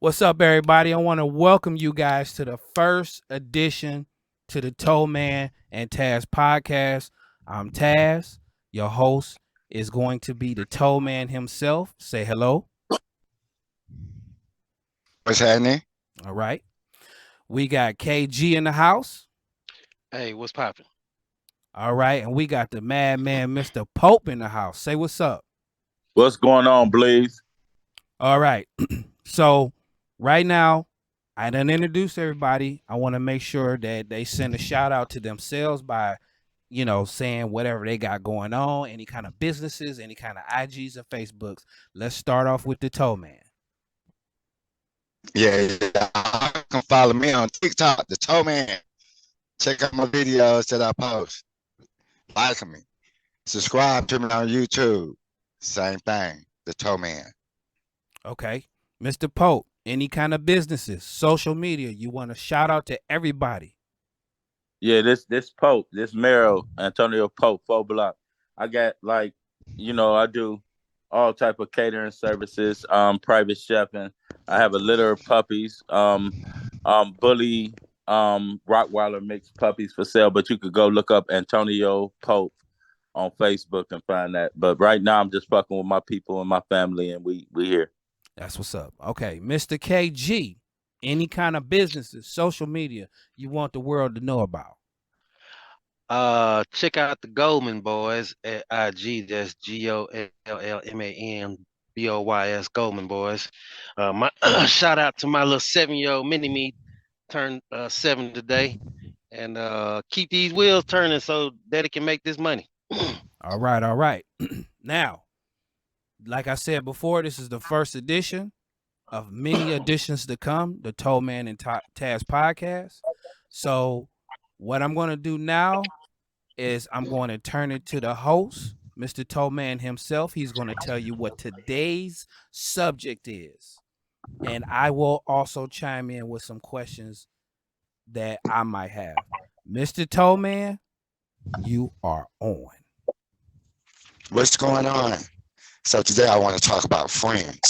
What's up, everybody? I want to welcome you guys to the first edition to the Towman and Tazz podcast. I'm Tazz. Your host is going to be the Towman himself. Say hello. What's happening? All right. We got KG in the house. Hey, what's poppin'? All right. And we got the madman, Mr. Pope, in the house. Say what's up. What's going on, Blaze? All right. So right now, I done introduced everybody. I want to make sure that they send a shout out to themselves by, saying whatever they got going on, any kind of businesses, any kind of IGs and Facebooks. Let's start off with the Toe Man. Yeah, you can follow me on TikTok, the Towman. Check out my videos that I post. Like me. Subscribe to me on YouTube. Same thing, the Towman. Okay. Mr. Pope, any kind of businesses, social media, you want to shout out to everybody. Yeah, this Pope, this Mayor Antonio Pope, 4 block. I got I do all type of catering services, private chefing. I have a litter of puppies, bully, Rottweiler mixed puppies for sale. But you could go look up Antonio Pope on Facebook and find that. But right now I'm just fucking with my people and my family, and we here. That's what's up. Okay, Mr. KG, any kind of businesses, social media you want the world to know about? Check out the Goldman Boys at IG. That's GOLLMANBOYS Goldman Boys. My shout out to my little 7-year-old mini me turned 7 today, and keep these wheels turning so Daddy can make this money. All right. Now, like I said before, this is the first edition of many editions to come, the Towman and Tazz podcast. So what I'm going to do now is I'm going to turn it to the host, Mr. Towman himself. He's going to tell you what today's subject is. And I will also chime in with some questions that I might have. Mr. Towman, you are on. What's going on? So today I want to talk about friends.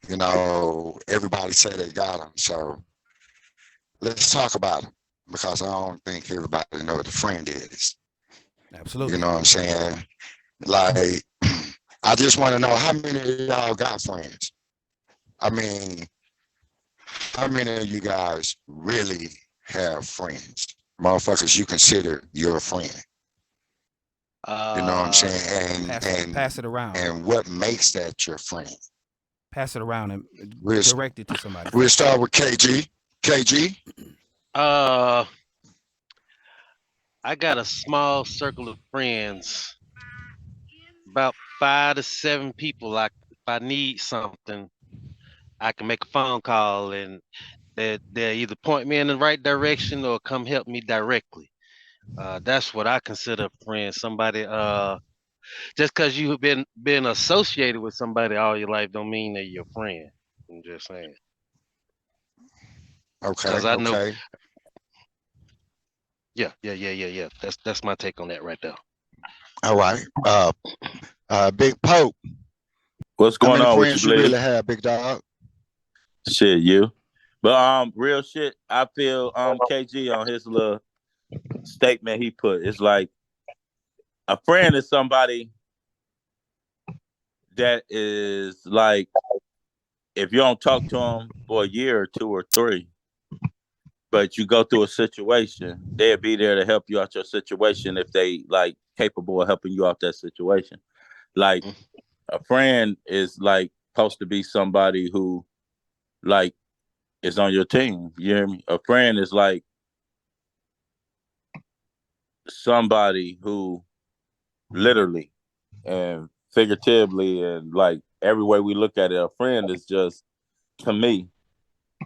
You know, everybody say they got them. So let's talk about them because I don't think everybody know what a friend is. Absolutely. You know what I'm saying? Like, I just want to know how many of y'all got friends? I mean, how many of you guys really have friends? Motherfuckers you consider your friend. You know what I'm saying? Pass it around. And what makes that your friend? Pass it around and direct it to somebody. We'll start with KG. KG? I got a small circle of friends, about 5 to 7 people. Like, if I need something, I can make a phone call and they'll either point me in the right direction or come help me directly. That's what I consider a friend. Somebody, just because you've been associated with somebody all your life don't mean they're your friend. I'm just saying. Okay. I know. Yeah. That's my take on that right there. All right. Big Pope. What's going on with friends you, you Blaze? really have, big dog? Shit, you. But real shit, I feel KG on his little statement he put. It's like a friend is somebody that is like, if you don't talk to them for a year or 2 or 3, but you go through a situation, they'll be there to help you out your situation if they like capable of helping you out that situation. Like, a friend is like supposed to be somebody who like is on your team. You hear me? A friend is like somebody who literally and figuratively and like every way we look at it, a friend is just, to me,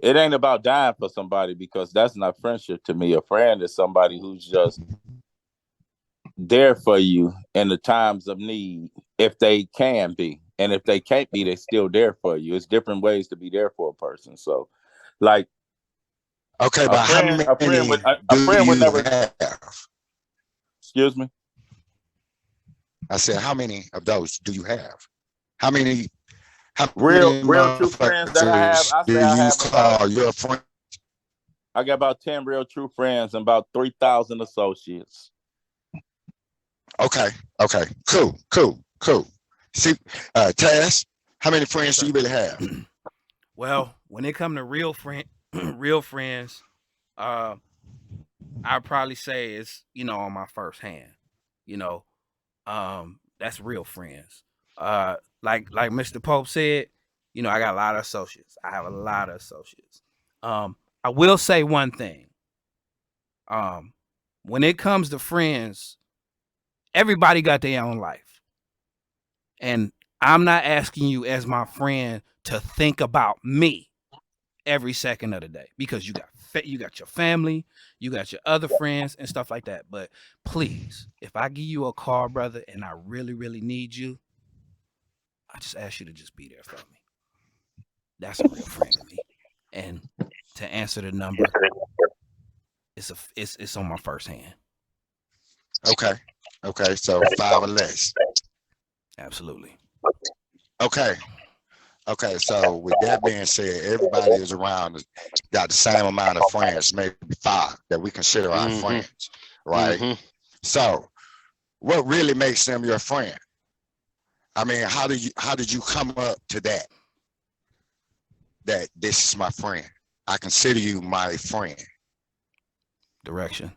it ain't about dying for somebody because that's not friendship to me. A friend is somebody who's just there for you in the times of need, if they can be. And if they can't be, they still there for you. It's different ways to be there for a person. So, like, okay, but how many a friend would never have? Excuse me. I said, how many of those do you have? How many How Real many true friends that I have. motherfuckers I do say I you have about. call your friend? I got about 10 real true friends and about 3,000 associates. Okay, okay, cool. See, Taz, how many friends do you really have? Well, when it come to real real friends, I'd probably say it's, on my first hand. You know, that's real friends. Like Mr. Pope said, I got a lot of associates. I have a lot of associates. I will say one thing. When it comes to friends, everybody got their own life. And I'm not asking you as my friend to think about me every second of the day, because you got your family, you got your other friends and stuff like that. But please, if I give you a call, brother, and I really, really need you, I just ask you to just be there for me. That's a real friend to me. And to answer the number, it's on my first hand. Okay, so 5 or less. Absolutely. Okay, so with that being said, everybody is around, got the same amount of friends, maybe 5 that we consider our friends, right? So, what really makes them your friend? I mean, how did you come up to that? That this is my friend. I consider you my friend. Direction.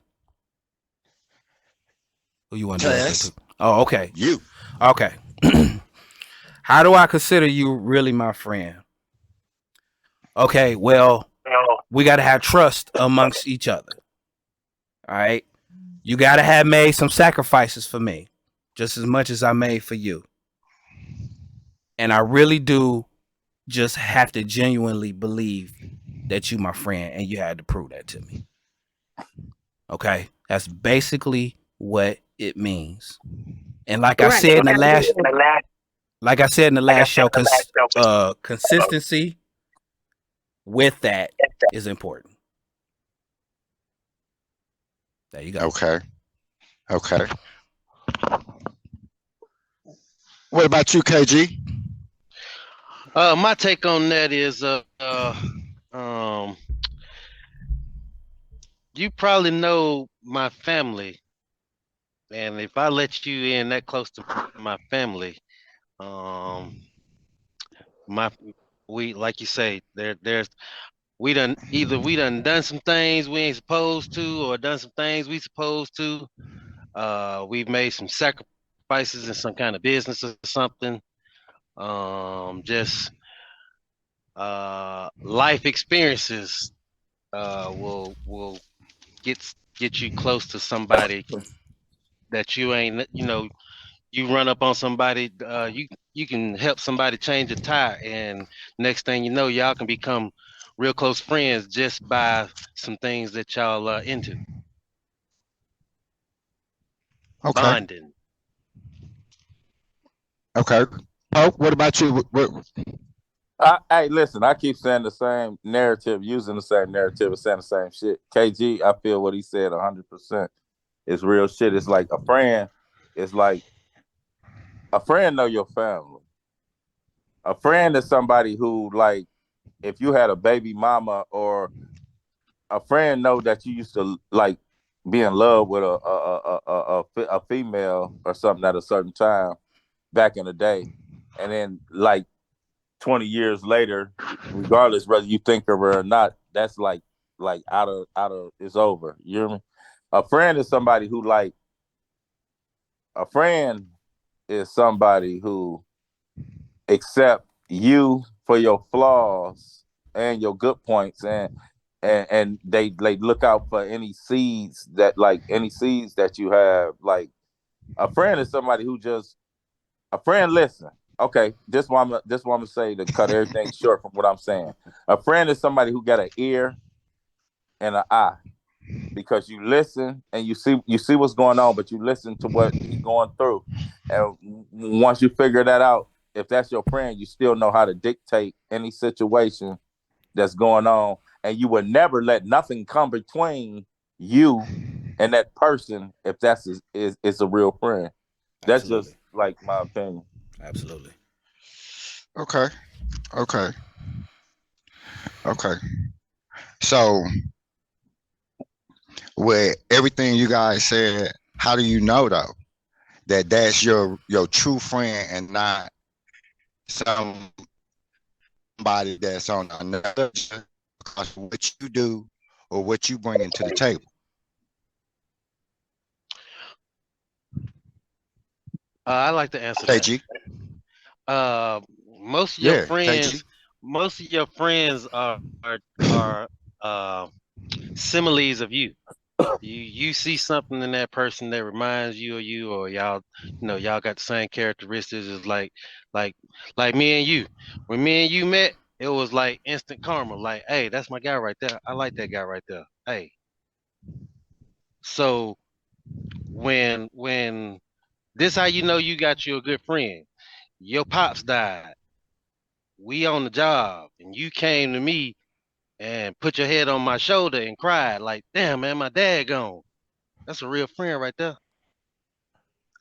Who you want to direct it Taz, to? Oh, okay. you. Okay. How do I consider you really my friend? Okay, well, we got to have trust amongst each other. All right. You got to have made some sacrifices for me, just as much as I made for you. And I really do just have to genuinely believe that you my friend, and you had to prove that to me. Okay? That's basically what it means. And like I said in the last show, consistency with that is important. There you go. Okay. What about you, KG? My take on that is you probably know my family, and if I let you in that close to my family, my we like you say, there's we done some things we ain't supposed to, or done some things we supposed to. We've made some sacrifices in some kind of business or something. Just life experiences will get you close to somebody that you ain't, you run up on somebody, you can help somebody change a tire, and next thing you know, y'all can become real close friends just by some things that y'all are into. Okay. Bonding. Okay. Oh, what about you? Hey, listen, I keep saying the same narrative, using the same narrative, and saying the same shit. KG, I feel what he said 100%. It's real shit. It's like a friend. It's like a friend know your family. A friend is somebody who, like, if you had a baby mama, or a friend know that you used to like be in love with a female or something at a certain time back in the day, and then like 20 years later, regardless whether you think of her or not, that's like out of it's over. You hear me? A friend is somebody who, like, a friend is somebody who accept you for your flaws and your good points, and they look out for any seeds that you have. Like, a friend is somebody who just a friend listen. Okay, this one I'm gonna say to cut everything short from what I'm saying. A friend is somebody who got an ear and an eye, because you listen and you see what's going on, but you listen to what he's going through. And once you figure that out, if that's your friend, you still know how to dictate any situation that's going on, and you would never let nothing come between you and that person if that's is a real friend. That's Absolutely. just like my opinion. Absolutely. Okay. Okay. Okay. So with everything you guys said, how do you know though that that's your true friend and not somebody that's on another because of what you do or what you bring into the table? I like to answer that. KG. Uh, most of your Yeah, KG. friends, most of your friends are uh, similes of you. You see something in that person that reminds you of you, or y'all, y'all got the same characteristics. It's like like me and you. When me and you met, it was like instant karma. Like, hey, that's my guy right there. I like that guy right there. Hey, so when this how you know you got you a good friend. Your pops died. We on the job, and you came to me and put your head on my shoulder and cried like, damn man, my dad gone. That's a real friend right there.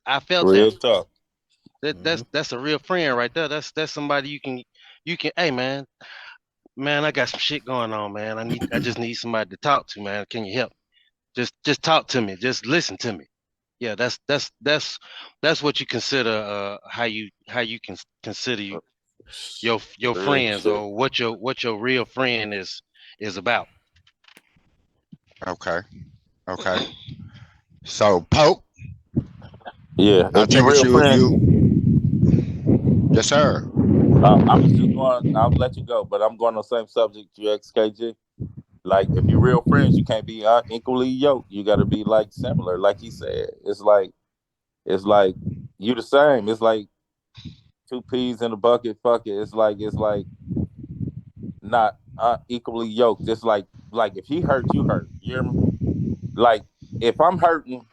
I felt Real that. talk. That's a real friend right there. That's somebody you can. Hey man, I got some shit going on, man. I just need somebody to talk to, man. Can you help? Just talk to me. Just listen to me. Yeah, that's what you consider how you can consider your Real friends, shit. or what your real friend is about. Okay. Okay. So Pope, Yeah. I If you take it real you friends, yes sir. I was just going. I'll let you go, but I'm going on the same subject. You XKG. Like, if you're real friends, you can't be unequally yoked. You got to be like similar. Like he said, it's like you the same. It's like two peas in a bucket. Fuck it. It's like not equally yoked. It's like if he hurt, you hurt. You hear me? Like, if I'm hurting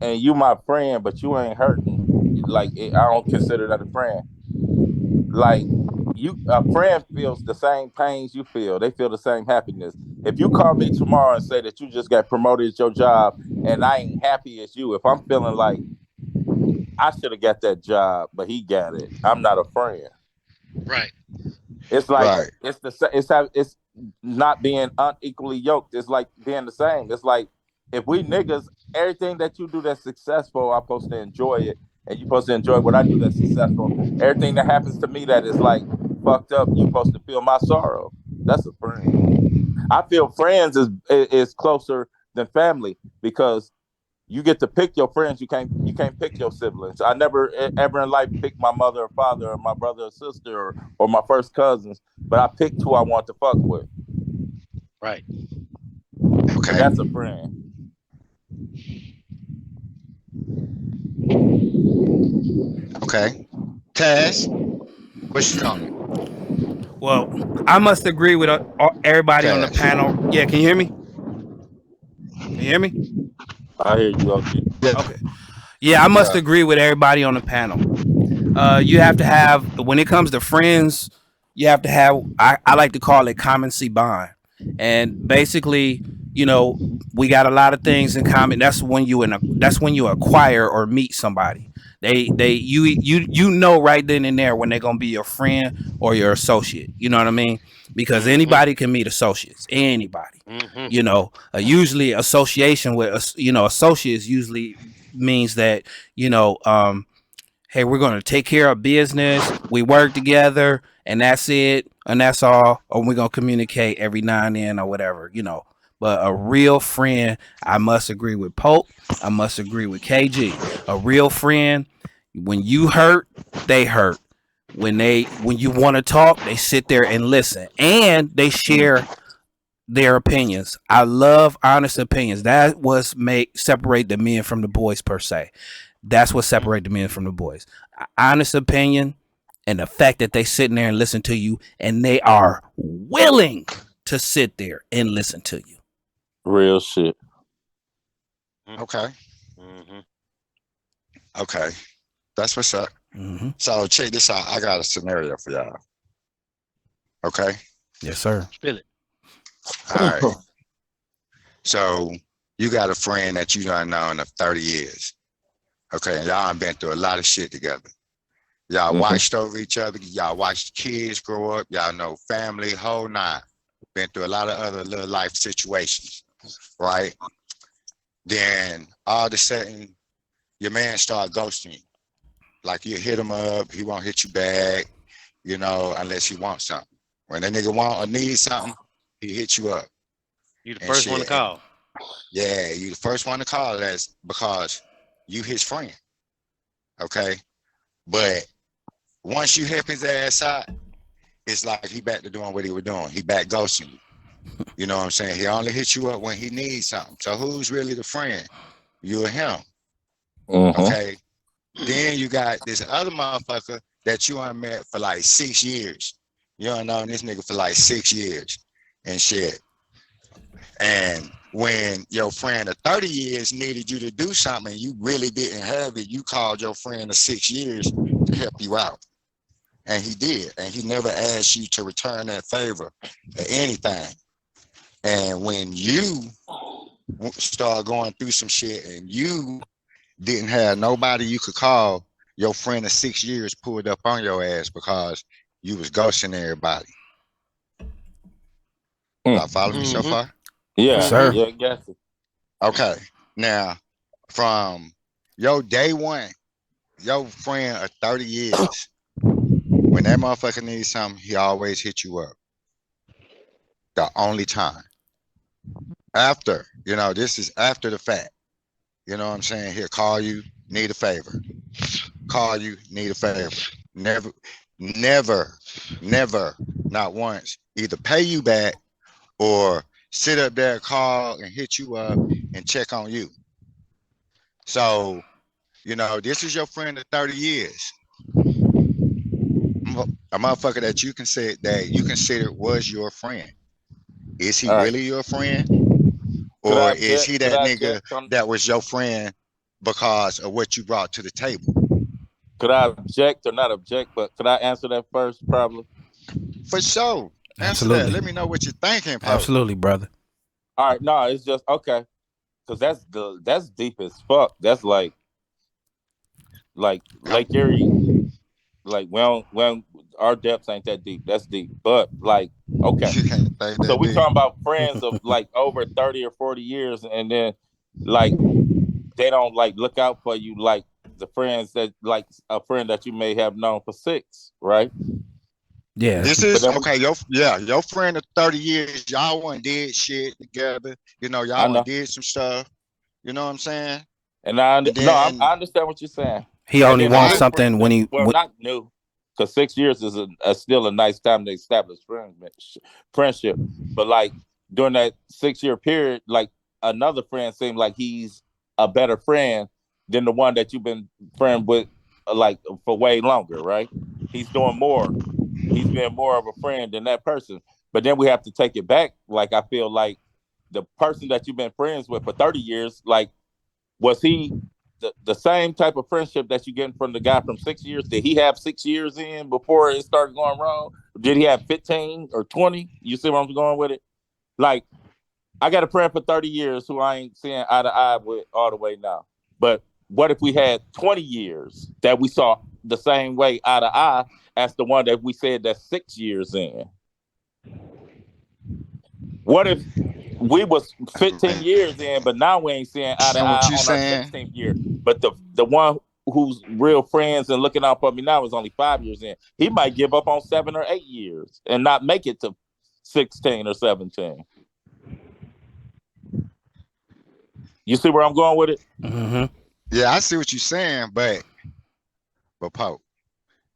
and you my friend, but you ain't hurting, I don't consider that a friend. Like, a friend feels the same pains you feel. They feel the same happiness. If you call me tomorrow and say that you just got promoted at your job and I ain't happy as you, if I'm feeling like I should have got that job, but he got it, I'm not a friend. Right. It's like Right. it's not being unequally yoked. It's like being the same. It's like, if we niggas, everything that you do that's successful, I'm supposed to enjoy it, and you're supposed to enjoy what I do that's successful. Everything that happens to me that is like fucked up, you're supposed to feel my sorrow. That's a friend. I feel friends is closer than family, because you get to pick your friends. You can't pick your siblings. I never ever in life picked my mother or father or my brother or sister or my first cousins, but I picked who I want to fuck with, Right. and Okay. that's a friend. Okay. Taz, what's your comment? Well, I must agree with everybody on the Taz. panel. Yeah, can you hear me? Can you hear me? I hear you, OG. Yes, Okay. Yeah, I must sir. agree with everybody on the panel. You have to have, when it comes to friends, you have to have, I like to call it common bond. And basically, we got a lot of things in common. That's when you acquire or meet somebody. You know right then and there when they're gonna be your friend or your associate. You know what I mean? Because Mm-hmm. anybody can meet associates. Anybody. Mm-hmm. Usually association with associates usually means that you know hey, we're going to take care of business. We work together, and that's it, and that's all. Or we're going to communicate every now and then, or whatever. But a real friend, I must agree with Pope. I must agree with KG. A real friend, when you hurt, they hurt. When you want to talk, they sit there and listen, and they share their opinions. I love honest opinions. That was make separate the men from the boys per se. That's what separates the men from the boys. Honest opinion and the fact that they sitting there and listen to you, and they are willing to sit there and listen to you. Real shit. Okay. Mm-hmm. Okay. That's what's up. Mm-hmm. So check this out. I got a scenario for y'all. Okay. Yes, sir. Feel it. All right. So you got a friend that you done known of 30 years. Okay. And y'all been through a lot of shit together. Y'all Mhm. watched over each other. Y'all watched kids grow up. Y'all know family, whole nine. Been through a lot of other little life situations, right? Then all of a sudden, your man start ghosting you. Like you hit him up, he won't hit you back, unless he wants something. When that nigga want or need something, he hit you up You the and first one to shit. And call. yeah, you the first one to call. That's because you his friend, okay? But once you help his ass out, it's like he back to doing what he was doing. He back ghosting you. You know what I'm saying? He only hits you up when he needs something. So who's really the friend? You or him, Mhm. okay? Then you got this other motherfucker that you ain't met for like 6 years. You don't know this nigga for like 6 years and shit. And when your friend of 30 years needed you to do something and you really didn't have it, you called your friend of 6 years to help you out. And he did. And he never asked you to return that favor or anything. And when you start going through some shit and you didn't have nobody you could call, your friend of 6 years pulled up on your ass because you was ghosting everybody. Y'all follow me so Mhm. far? Yeah, Sir. yeah, got it. Okay. Now, from your day one, your friend of 30 years, when that motherfucker needs something, he always hit you up. The only time. After, this is after the fact. You know what I'm saying? He'll call you, need a favor. Call you, need a favor. Never, never, never, not once, either pay you back or sit up there, call and hit you up and check on you. So, this is your friend of 30 years. A motherfucker that you consider was your friend. Is he All right. really your friend? Could I Or is object? he Could that I nigga object on? that was your friend because of what you brought to the table? Could I object or not object? But could I answer that first? Probably. For sure. Answer that. Absolutely. Let me know what you're thinking, Poe. Absolutely, brother. All right. No, it's just okay. Because that's good. That's deep as fuck. That's like Lake Erie. Like when our depths ain't that deep. That's deep. But like, okay. You can't think So that we deep. talking about friends of like over 30 or 40 years, and then like they don't like look out for you like the friends that like a friend that you may have known for 6, right? Yeah. This But is then okay. Your friend of 30 years, y'all one did shit together. I Y'all one know, did some stuff. You know what I'm saying? and And no, then I understand what you're saying. He And only then the wants right, new something when he. well, not new, because 6 years is still a nice time to establish friendship. But like during that 6 year period, like another friend seemed like he's a better friend than the one that you've been friend with, like for way longer, right? He's doing more. He's been more of a friend than that person. But then we have to take it back. Like I feel like the person that you've been friends with for 30 years, like was he the same type of friendship that you getting from the guy from 6 years? Did he have 6 years in before it started going wrong? Did he have 15 or 20? You see where I'm going with it? Like, I got a friend for 30 years who I ain't seeing eye to eye with all the way now. But what if we had 20 years that we saw the same way eye to eye as the one that we said that's 6 years in? What if we was 15 years in, but now we ain't seeing eye to understand what eye you on our saying? 16th year? But the one who's real friends and looking out for me now is only 5 years in. He might give up on 7 or 8 years and not make it to 16 or 17. You see where I'm going with it? Mm-hmm. Yeah, I see what you're saying, but Pope,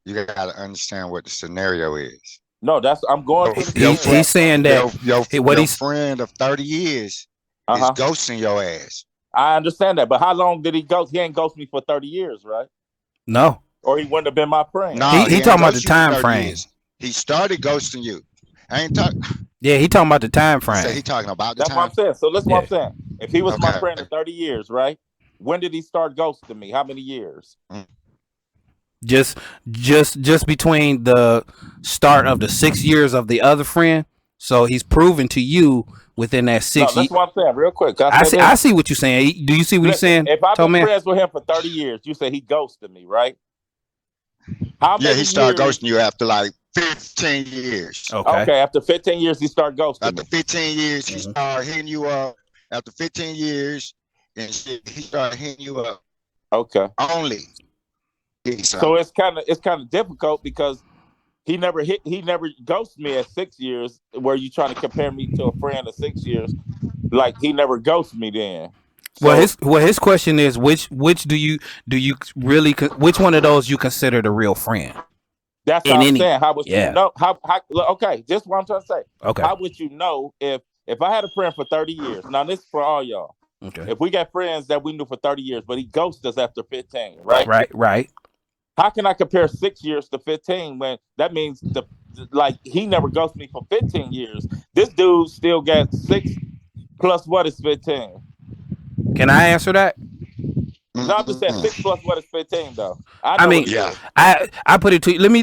you gotta understand what the scenario is. No, that's I'm going to the He's scenario. saying that what Your he's. friend of 30 years is Uh-huh. ghosting your ass. I understand that, but how long did he ghost? He ain't ghost me for 30 years, right? No. Or he wouldn't have been my friend. No, He he ain't talking about the ghosted you for time 30 frame. years. He started ghosting you. I ain't talking. Yeah, he talking about the time You say frame. he talking about the That's what time. I'm saying. So listen, what I'm saying. If he was my Okay. friend of 30 years, right? When did he start ghosting me? How many years? Just between the start of the 6 years of the other friend. So he's proven to you within that No, 6 that's years. what I'm saying. Real quick. I see what you're saying. Do you see what he's Listen, saying? if I've been Towman? friends with him for 30 years, you say he ghosted me, right? How Yeah, many he started years? ghosting you after like 15 years. Okay. After 15 years, he started ghosting After me. 15 years, he Mhm. started hitting you up. After 15 years, and shit, he started hitting you up Okay. only. Getting So something. it's kind of difficult because he never ghosted me at 6 years. Where you trying to compare me to a friend of 6 years? Like he never ghosted me then. So Well, his question is which do you really which one of those you consider the real friend that's in how I'm any? saying. How would you Yeah. know? Okay, just what I'm trying to say. Okay. How would you know if I had a friend for 30 years? Now this is for all y'all. Okay. If we got friends that we knew for 30 years, but he ghosted us after 15, right? Right. How can I compare 6 years to 15 when that means like he never ghosted me for 15 years? This dude still got 6 plus what is 15? Can I answer that? No, I'm just saying 6 plus what is 15 though. I I know what mean, it Yeah. is. I put it to you. Let me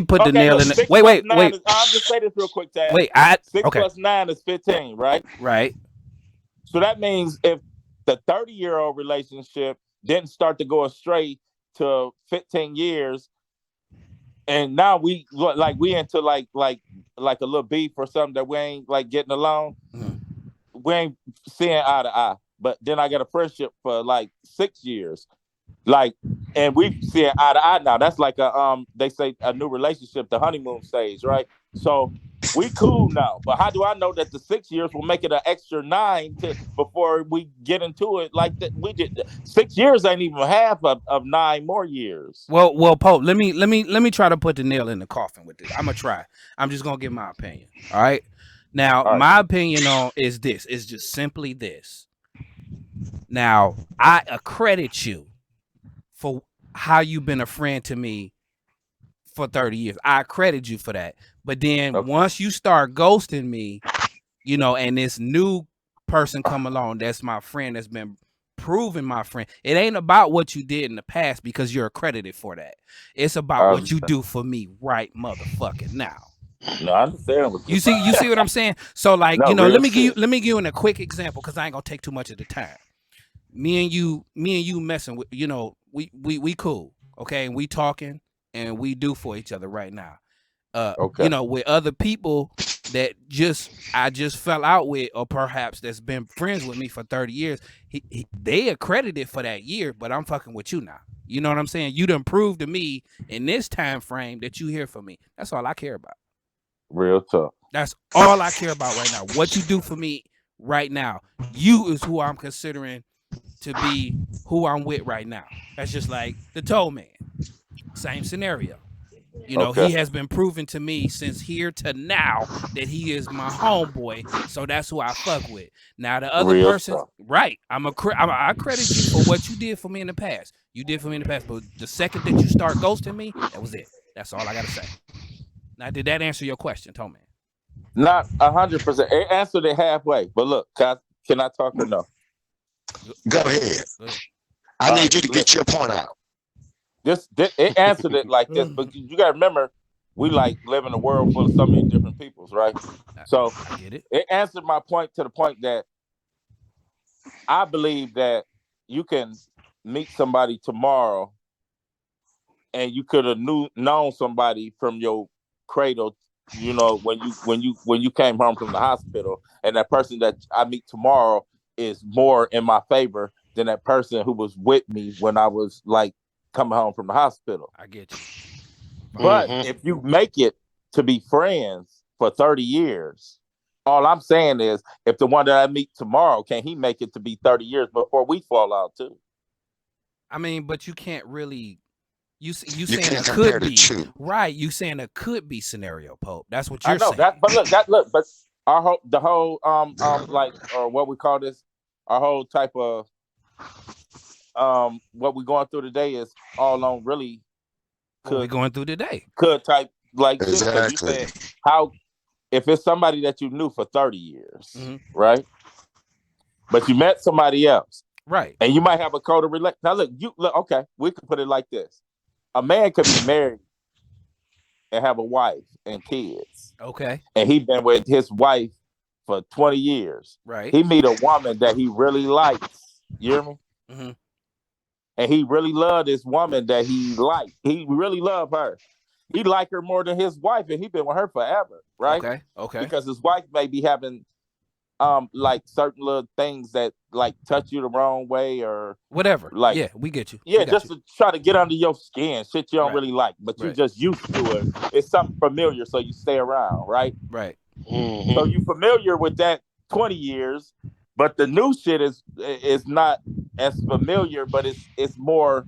put the Okay, nail look, in it. 6 Wait, plus wait, 9 wait, is I'll just say this real quick, Taz. wait. 6 Okay. plus 9 is 15, right? Right. So that means if the 30-year-old relationship didn't start to go astray to 15 years, and now we into like a little beef or something that we ain't like getting along, Mhm. we ain't seeing eye to eye. But then I got a friendship for like 6 years, like, and we seeing eye to eye now. That's like they say a new relationship, the honeymoon stage, right? So we cool now. But how do I know that the 6 years will make it an extra 9 to before we get into it? Like that, we did 6 years ain't even half of 9 more years. Well, Pope. Let me try to put the nail in the coffin with this. I'm gonna try. I'm just gonna give my opinion. All right. Now, All right. my opinion on is this. Is just simply this. Now, I accredit you for how you've been a friend to me for 30 years. I credit you for that. But then Okay. once you start ghosting me, and this new person come along that's my friend, that's been proven my friend. It ain't about what you did in the past because you're accredited for that. It's about what you do for me right motherfucking now. No, I understand what You see what I'm saying? So like, No, let me shit. give you a quick example because I ain't gonna take too much of the time. Me and you messing with, we cool, okay, and we talking and we do for each other right now. Okay. With other people that I just fell out with, or perhaps that's been friends with me for 30 years, they accredited for that year, but I'm fucking with you now. You know what I'm saying? You done proved to me in this time frame that you here for me. That's all I care about. Real tough. That's all I care about right now. What you do for me right now. You is who I'm considering to be who I'm with right now. That's just like the Toe Man. Same scenario. Okay. He has been proven to me since here to now that he is my homeboy. So that's who I fuck with. Now the other Real person, tough. right? I credit you for what you did for me in the past. You did for me in the past, but the second that you start ghosting me, that was it. That's all I gotta say. Now, did that answer your question, Towman? Not 100%. It answered it halfway. But look, can I talk or no? Go ahead. Good. I need you to get your point out. It answered it like this, but you gotta remember, we like live in a world full of so many different peoples, right? So I get it. it answered my point to the point that I believe that you can meet somebody tomorrow and you could have known somebody from your cradle, when you came home from the hospital, and that person that I meet tomorrow is more in my favor than that person who was with me when I was like coming home from the hospital. I get you. But if you make it to be friends for 30 years, all I'm saying is if the one that I meet tomorrow, can he make it to be 30 years before we fall out too? I mean, but you can't really. You saying can't it compare could the be two. right? You saying it could be scenario, Pope. That's what you're I know saying. that, but but the whole like, or what we call this, our whole type of what we're going through today is all on really What we going through today? could type like shit. Because you Exactly. said how if it's somebody that you knew for 30 years, right? But you met somebody else, right? And you might have a code of relate. Now look, okay, we could put it like this: a man could be married and have a wife and kids, Okay, and he been with his wife for 20 years. right. He meet a woman that he really likes. You hear me? Mm-hmm. and he really loved this woman that he liked. He really loved her. He liked her more than his wife, and he been with her forever, right? Okay. Because his wife may be having like certain little things that like touch you the wrong way or whatever. Like, yeah, we get you. Yeah, just to try to get under your skin, shit you don't really like, but you just used to it. It's something familiar, so you stay around, right? Right. Mm-hmm. So you familiar with that 20 years, but the new shit is not as familiar, but it's more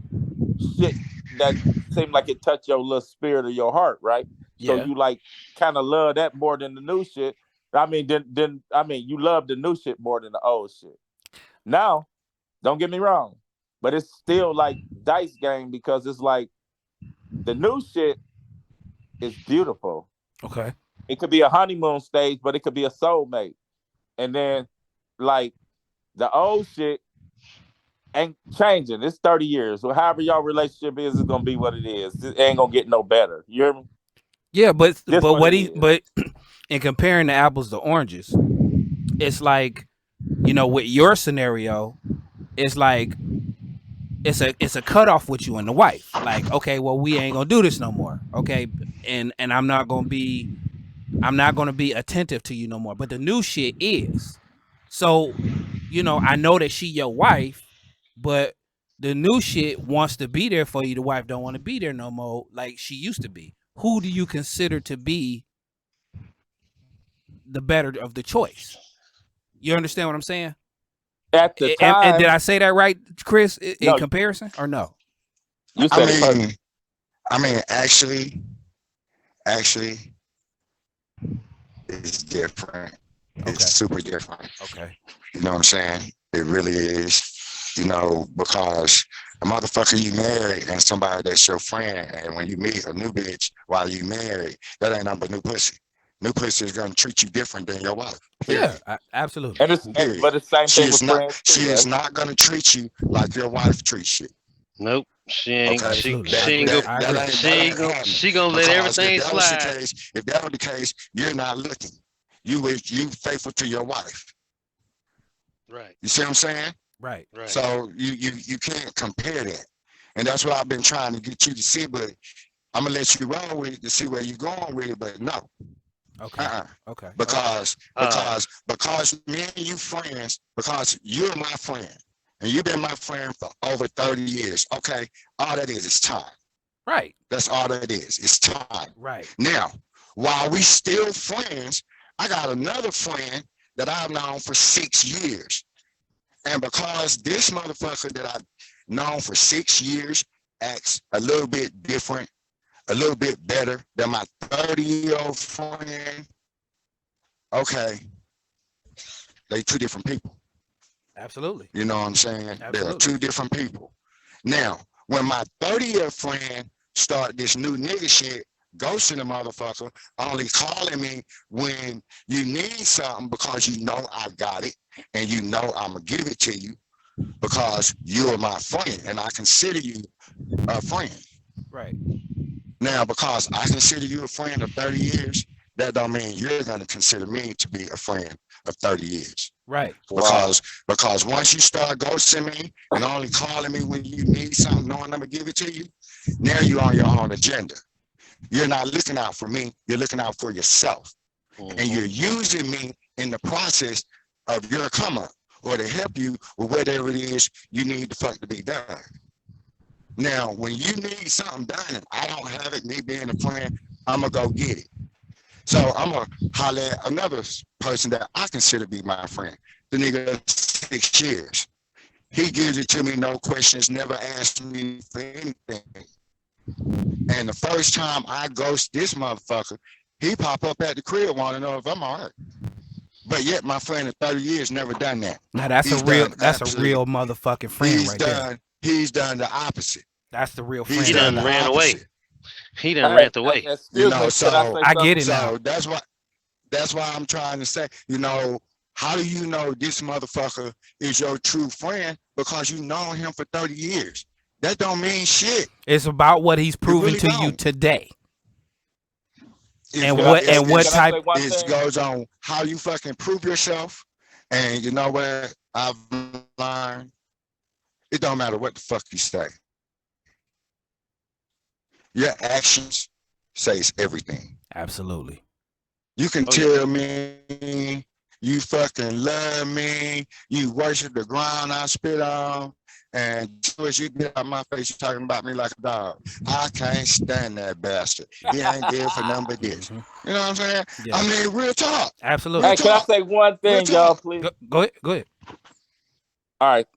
shit that seemed like it touched your little spirit or your heart, right? So you like kind of love that more than the new shit. I mean, you love the new shit more than the old shit. Now, don't get me wrong, but it's still like dice game because it's like the new shit is beautiful. Okay. It could be a honeymoon stage, but it could be a soulmate. And then like the old shit ain't changing. It's 30 years. So however y'all relationship is, it's gonna be what it is. It ain't gonna get no better. You hear me? Yeah, but but in comparing the apples to oranges, it's like, with your scenario, it's like it's a cutoff with you and the wife. Like, okay, well, we ain't gonna do this no more. Okay, and I'm not gonna be attentive to you no more. But the new shit is. So, I know that she your wife, but the new shit wants to be there for you. The wife don't want to be there no more like she used to be. Who do you consider to be the better of the choice? You understand what I'm saying? At the time, and did I say that right, Chris? In comparison, or no? You said it perfect. I mean, actually, it's different. It's super different. Okay. You know what I'm saying? It really is. Because a motherfucker you married and somebody that's your friend, and when you meet a new bitch while you married, that ain't nothing but new pussy. New pussy is gonna treat you different than your wife. Period. Yeah, absolutely. But it's the same thing with friends. She is not gonna treat you like your wife treats you. Nope. She ain't. Okay. She gonna let everything slide. If that was the case, you're not looking. You faithful to your wife. Right. You see what I'm saying? Right. So you can't compare that, and that's what I've been trying to get you to see. But I'm gonna let you roll with it to see where you're going with it. But no. Okay. Okay. Because me and you friends, because you're my friend, and you've been my friend for over 30 years. Okay. All that is time. Right. That's all that is. It's time. Right. Now, while we still friends, I got another friend that I've known for 6 years. And because this motherfucker that I've known for 6 years acts a little bit different, a little bit better than my 30-year-old friend, okay, they two different people. Absolutely. You know what I'm saying? Absolutely. They are two different people. Now, when my 30-year friend start this new nigga shit, ghosting the motherfucker, only calling me when you need something because you know I got it and you know I'm going to give it to you because you're my friend and I consider you a friend. Right. Now, because I consider you a friend of 30 years, that don't mean you're going to consider me to be a friend of 30 years. Right. Because once you start ghosting me and only calling me when you need something, knowing I'm going to give it to you, now you're on your own agenda. You're not looking out for me. You're looking out for yourself. Mm-hmm. And you're using me in the process of your come up or to help you with whatever it is you need the fuck to be done. Now, when you need something done and I don't have it, me being a friend, I'm going to go get it. So I'm going to holler at another person that I consider to be my friend. The nigga 6 years. He gives it to me, no questions, never asked me for anything. And the first time I ghost this motherfucker, he pop up at the crib, want to know if I'm all right. But yet my friend of 30 years never done that. Now that's a real motherfucking friend there. He's done the opposite. That's the real friend. He done ran away. He done ran away. So I get it now. So that's why I'm trying to say, how do you know this motherfucker is your true friend? Because you known him for 30 years. That don't mean shit. It's about what he's proven to you today. And what type it goes on how you fucking prove yourself. And you know what I've learned? It don't matter what the fuck you say. Your actions says everything. Absolutely. You can tell me you fucking love me, you worship the ground I spit on, and as you get out my face, you talking about me like a dog. I can't stand that bastard. He ain't good for nothing but this. You know what I'm saying? Yeah. I mean, real talk. Absolutely. Hey, can I say one thing, y'all, please? Go ahead. All right.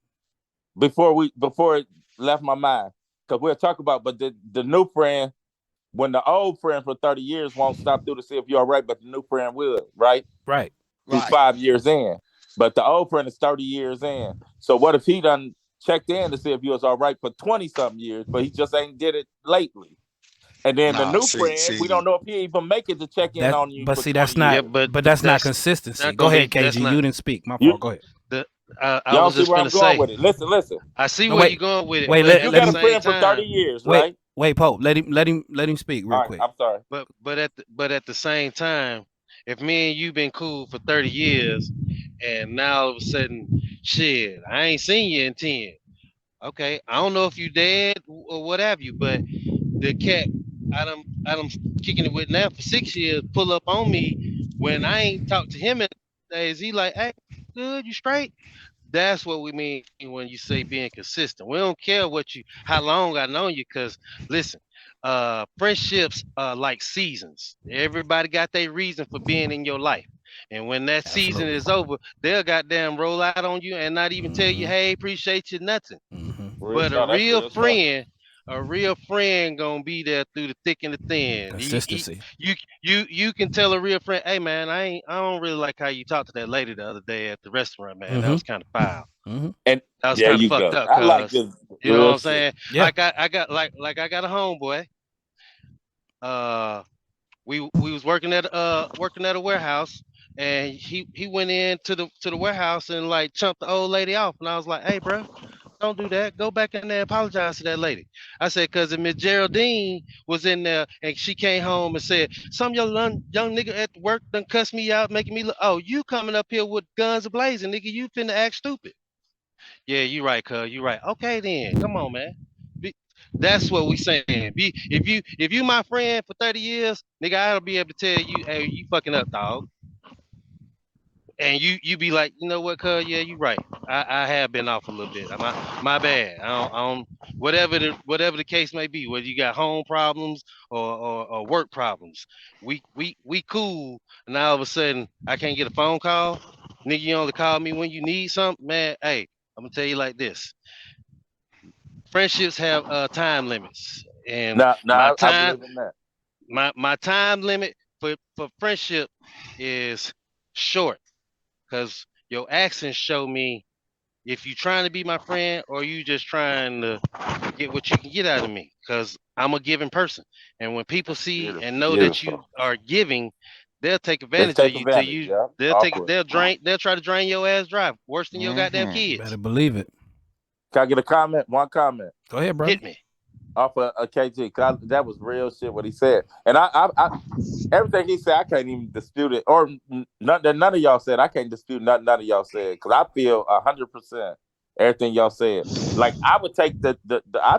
Before it left my mind, because we'll talk about, but the new friend, when the old friend for 30 years won't stop through to see if you're all right, but the new friend will, right? Right. He's 5 years in, but the old friend is 30 years in. So what if he done checked in to see if you was all right for 20-something years, but he just ain't did it lately? And then the new friend, we don't know if he even make it to check in on you. But see, that's not. Yeah, but that's not consistency. Go ahead, KG. You didn't speak. My fault. Go ahead. Y'all see where I'm going with it. Listen. I see where you're going with it. Wait, you got a friend for 30 years, right? Wait, Pope. Let him speak real quick. I'm sorry. But at the same time, if me and you been cool for 30 years, and now all of a sudden, shit, I ain't seen you in 10. Okay, I don't know if you dead or what have you, but the cat I done kicking it with now for 6 years pull up on me when I ain't talked to him in days. He like, hey, good, you straight? That's what we mean when you say being consistent. We don't care how long I know you, because listen, friendships are like seasons. Everybody got their reason for being in your life. And when that season is over, they'll goddamn roll out on you and not even tell you, hey, appreciate you, nothing. But a real friend gonna be there through the thick and the thin. Consistency. You can tell a real friend, hey man, I don't really like how you talked to that lady the other day at the restaurant, man. That was kind of foul. And that was kind of fucked up. I like this. You know what I'm saying? Yeah. I got a homeboy. We was working at a warehouse, and he went into the warehouse and like chumped the old lady off, and I was like, hey bro, don't do that. Go back in there and apologize to that lady. I said, because if Miss Geraldine was in there and she came home and said, some young nigga at work done cuss me out, making me look, oh, you coming up here with guns ablazing, nigga, you finna act stupid. Yeah, you right, cuz, you right. Okay then, come on, man. That's what we saying. If you my friend for 30 years, nigga, I'll be able to tell you, hey, you fucking up, dog. And you be like, you know what, cuz, yeah, you right. I have been off a little bit. My bad. I don't whatever the case may be, whether you got home problems or work problems. We cool, and now all of a sudden I can't get a phone call. Nigga, you only call me when you need something, man. Hey, I'm gonna tell you like this. Friendships have time limits. And I time believe in that. my time limit for friendship is short. Because your actions show me if you trying to be my friend or you just trying to get what you can get out of me. Because I'm a giving person. And when people see and know that you are giving, they'll take advantage of you. They'll try to drain your ass dry. Worse than your goddamn kids. Better believe it. Can I get a comment? One comment. Go ahead, bro. Hit me. Off of a KG. That was real shit what he said. And I everything he said, I can't even dispute it. Or none of y'all said. I can't dispute none of y'all said. Because I feel 100% everything y'all said. Like I would take I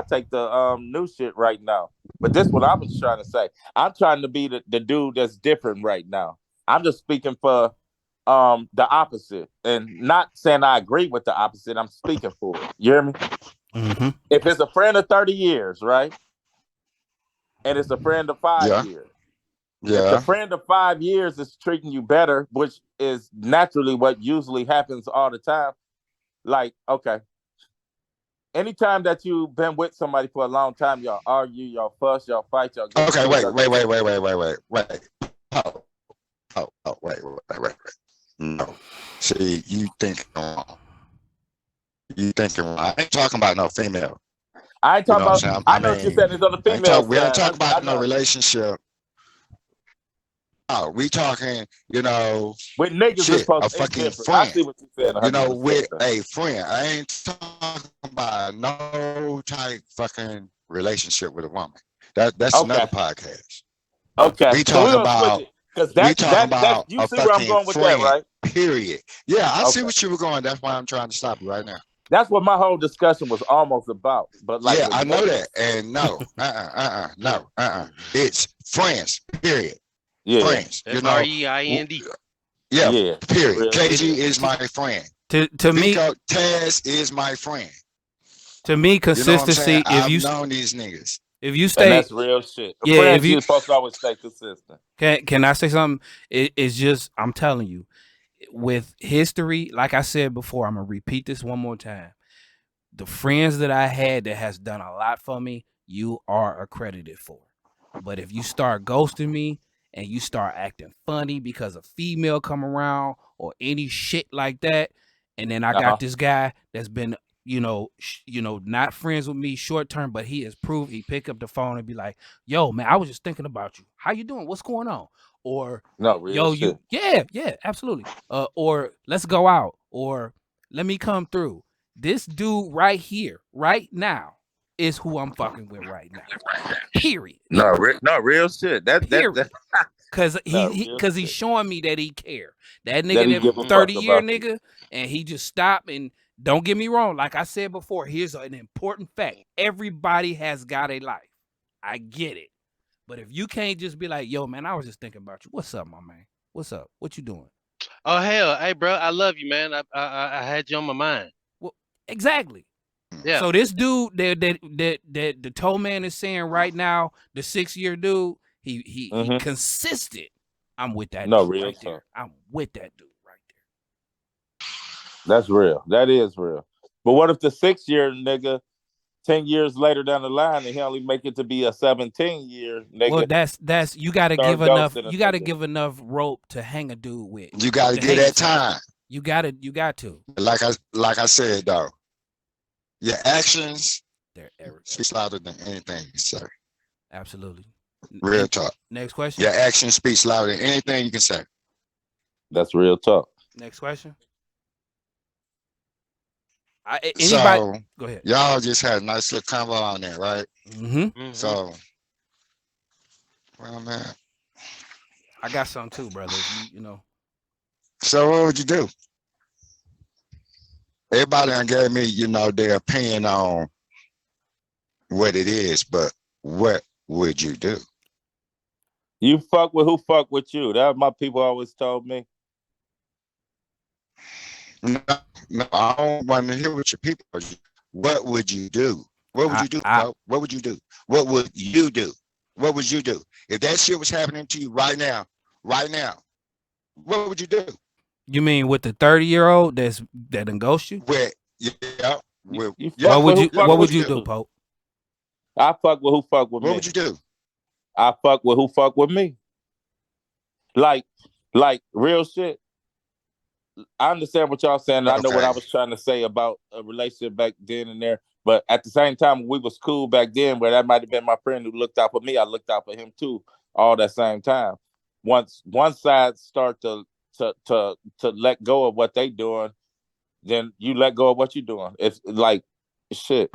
take the new shit right now. But this is what I was trying to say. I'm trying to be the dude that's different right now. I'm just speaking for the opposite. And not saying I agree with the opposite. I'm speaking for it. You hear me? Mm-hmm. If it's a friend of 30 years, right? And it's a friend of 5 years. Yeah. If the friend of 5 years is treating you better, which is naturally what usually happens all the time, like, okay. Anytime that you've been with somebody for a long time, y'all argue, y'all fuss, y'all fight, y'all get okay, wait. Oh, wait. No. See, you thinking wrong. I ain't talking about no female. I ain't talking about. I know what you said it's on the female. We ain't talking about no relationship. No, we talking, with niggas shit, supposed a to fucking friend. friend. I see what you said. With a friend. I ain't talking about no type fucking relationship with a woman. That's another podcast. Okay. We talking about. Because you see where I'm going with friend, that, right? Period. Yeah, I see what you were going. That's why I'm trying to stop you right now. That's what my whole discussion was almost about. But like Yeah, with I know niggas, that. And no, no, it's friends, period. yeah, Friends, FREIND. yeah, yeah, period. real It, KG shit. is my friend. to me, Vico Taz is my friend. You know what I'm saying? consistency. I've known these niggas. If you And stay, that's real shit. yeah, if Friends, you you're supposed to always stay consistent. can I say something? It's just I'm telling you, with history, like I said before, I'm gonna repeat this one more time. The friends that I had that has done a lot for me, you are accredited for. But if you start ghosting me and you start acting funny because a female come around or any shit like that, and then I got this guy that's been, not friends with me short term, but he has proved he pick up the phone and be like, "Yo, man, I was just thinking about you. How you doing? What's going on?" Or, No, real "Yo, shit. yeah, absolutely." Or let's go out, or let me come through. This dude right here, right now, is who I'm fucking with right now. Period. No, real shit. Period. Cause no, cause he's showing me that he care. That that nigga, he that give a 30-year fuck about you. nigga, and he just stopped. And don't get me wrong, like I said before, here's an important fact: everybody has got a life. I get it, but if you can't just be like, "Yo, man, I was just thinking about you. What's up, my man? What's up? What you doing?" Oh hell, hey bro, I love you, man. I had you on my mind. Well, exactly. Yeah. So this dude that the toe man is saying right now, the 6-year dude, he consistent. I'm with that No, dude real right talk. there. I'm with that dude right That's real. That is real. But what if the 6-year nigga, 10 years later down the line, and he only make it to be a 17-year there. Well, nigga? that's you got to Start give enough. ghosting a You got to nigga. give enough rope to hang a dude with. You got to To get hang that himself. time. You got to. Like I said though, your actions They're everything. speaks louder than anything you say. Absolutely. Real talk. Next question. Your action speaks louder than anything you can say. That's real talk. Next question. Anybody? So Go ahead. y'all just had a nice little combo on there, right? Mm-hmm. So, well, man. I got some too, brother. You know. So what would you do? Everybody done gave me, their opinion on what it is, but what would you do? You fuck with who fuck with you. That's my people always told me. No, I don't want to hear what your people are. What would you do? What would you do, bro? What would you do? What would you do? What would you do? If that shit was happening to you right now, what would you do? You mean with the 30-year-old that done ghost you? What would you do, Pope? I fuck with who fuck with me. What would you do? I fuck with who fuck with me. Like real shit. I understand what y'all saying. I know what I was trying to say about a relationship back then and there. But at the same time, we was cool back then, where that might have been my friend who looked out for me. I looked out for him too, all that same time. Once one side start to let go of what they doing, then you let go of what you doing. It's like shit.